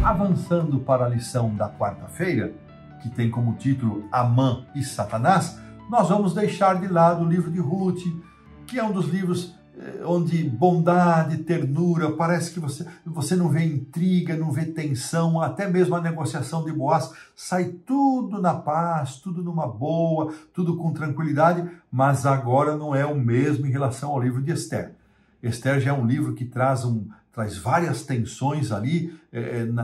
avançando para a lição da quarta-feira, que tem como título Amã e Satanás, nós vamos deixar de lado o livro de Ruth, que é um dos livros onde bondade, ternura, parece que você não vê intriga, não vê tensão, até mesmo a negociação de Boaz, sai tudo na paz, tudo numa boa, tudo com tranquilidade, mas agora não é o mesmo em relação ao livro de Esther. Esther já é um livro que traz várias tensões ali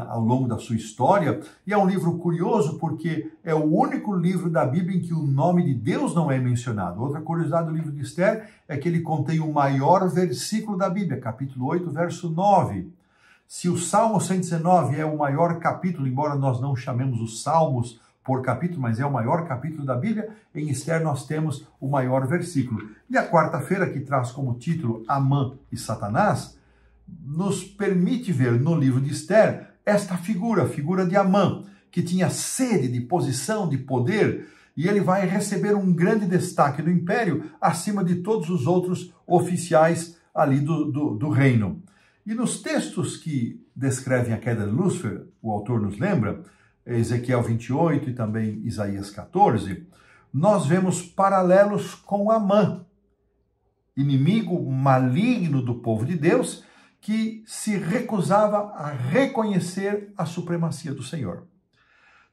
ao longo da sua história, e é um livro curioso porque é o único livro da Bíblia em que o nome de Deus não é mencionado. Outra curiosidade do livro de Esther é que ele contém o maior versículo da Bíblia, capítulo 8, verso 9. Se o Salmo 119 é o maior capítulo, embora nós não chamemos os Salmos por capítulo, mas é o maior capítulo da Bíblia, em Esther nós temos o maior versículo. E a quarta-feira, que traz como título Amã e Satanás, nos permite ver no livro de Esther esta figura, a figura de Amã, que tinha sede de posição, de poder, e ele vai receber um grande destaque no império, acima de todos os outros oficiais ali do reino. E nos textos que descrevem a queda de Lúcifer, o autor nos lembra, Ezequiel 28 e também Isaías 14, nós vemos paralelos com Amã, inimigo maligno do povo de Deus, que se recusava a reconhecer a supremacia do Senhor.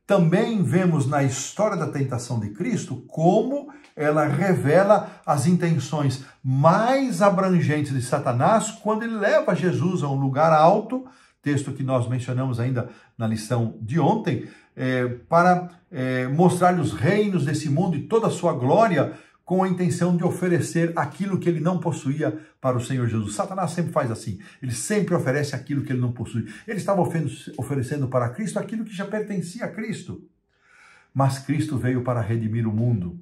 Também vemos na história da tentação de Cristo como ela revela as intenções mais abrangentes de Satanás quando ele leva Jesus a um lugar alto, texto que nós mencionamos ainda na lição de ontem, para mostrar-lhe os reinos desse mundo e toda a sua glória, com a intenção de oferecer aquilo que ele não possuía para o Senhor Jesus. Satanás sempre faz assim, ele sempre oferece aquilo que ele não possui. Ele estava oferecendo para Cristo aquilo que já pertencia a Cristo. Mas Cristo veio para redimir o mundo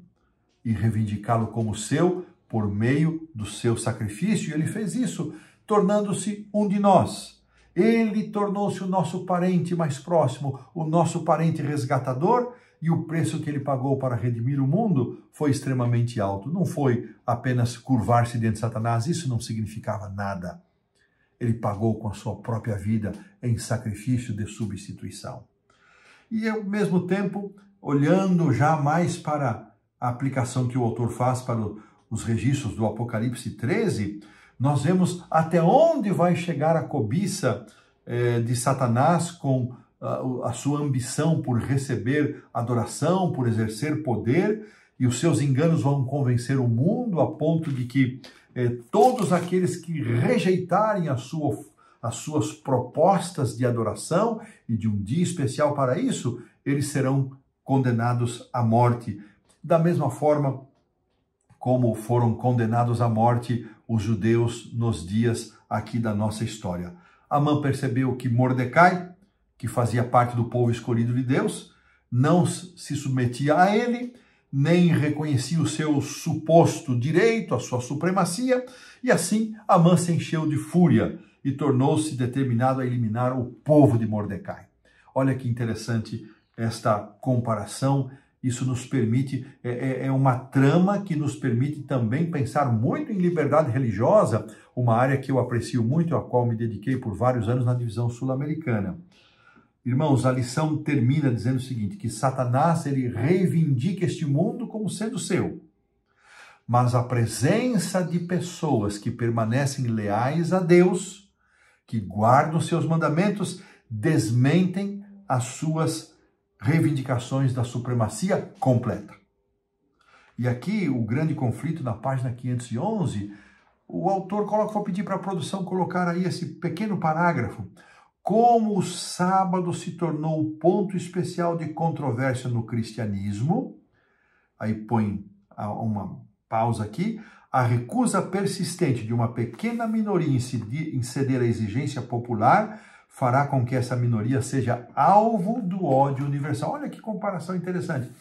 e reivindicá-lo como seu por meio do seu sacrifício, e ele fez isso, tornando-se um de nós. Ele tornou-se o nosso parente mais próximo, o nosso parente resgatador, e o preço que ele pagou para redimir o mundo foi extremamente alto. Não foi apenas curvar-se diante de Satanás, isso não significava nada. Ele pagou com a sua própria vida em sacrifício de substituição. E ao mesmo tempo, olhando já mais para a aplicação que o autor faz para os registros do Apocalipse 13, nós vemos até onde vai chegar a cobiça de Satanás com a sua ambição por receber adoração, por exercer poder, e os seus enganos vão convencer o mundo a ponto de que todos aqueles que rejeitarem as suas propostas de adoração e de um dia especial para isso, eles serão condenados à morte. Da mesma forma como foram condenados à morte os judeus nos dias aqui da nossa história. Amã percebeu que Mordecai, que fazia parte do povo escolhido de Deus, não se submetia a ele, nem reconhecia o seu suposto direito, a sua supremacia, e assim Amã se encheu de fúria e tornou-se determinado a eliminar o povo de Mordecai. Olha que interessante esta comparação, isso nos permite, é uma trama que nos permite também pensar muito em liberdade religiosa, uma área que eu aprecio muito, a qual me dediquei por vários anos na divisão sul-americana. Irmãos, a lição termina dizendo o seguinte, que Satanás ele reivindica este mundo como sendo seu. Mas a presença de pessoas que permanecem leais a Deus, que guardam seus mandamentos, desmentem as suas reivindicações da supremacia completa. E aqui o grande conflito na página 511, o autor vou pedir para a produção colocar aí esse pequeno parágrafo. Como o sábado se tornou o ponto especial de controvérsia no cristianismo, aí põe uma pausa aqui, a recusa persistente de uma pequena minoria em ceder à exigência popular fará com que essa minoria seja alvo do ódio universal. Olha que comparação interessante.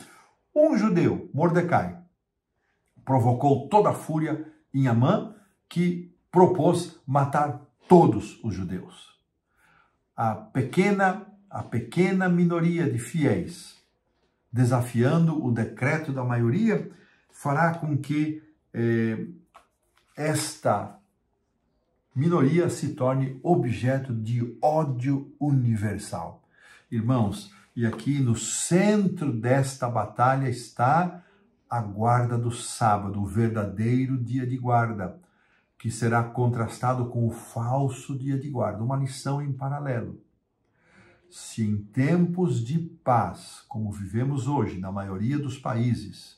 Um judeu, Mordecai, provocou toda a fúria em Amã, que propôs matar todos os judeus. A pequena minoria de fiéis, desafiando o decreto da maioria, fará com que esta minoria se torne objeto de ódio universal. Irmãos, e aqui no centro desta batalha está a guarda do sábado, o verdadeiro dia de guarda, que será contrastado com o falso dia de guarda, uma lição em paralelo. Se em tempos de paz, como vivemos hoje, na maioria dos países,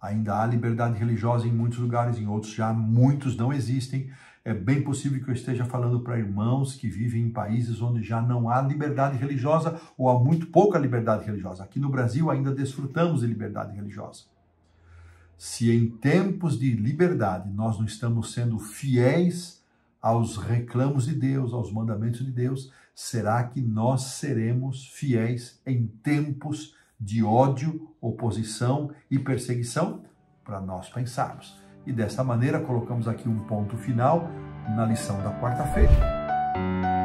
ainda há liberdade religiosa em muitos lugares, em outros já muitos não existem, é bem possível que eu esteja falando para irmãos que vivem em países onde já não há liberdade religiosa ou há muito pouca liberdade religiosa. Aqui no Brasil ainda desfrutamos de liberdade religiosa. Se em tempos de liberdade nós não estamos sendo fiéis aos reclamos de Deus, aos mandamentos de Deus, será que nós seremos fiéis em tempos de ódio, oposição e perseguição? Para nós pensarmos. E dessa maneira colocamos aqui um ponto final na lição da quarta-feira.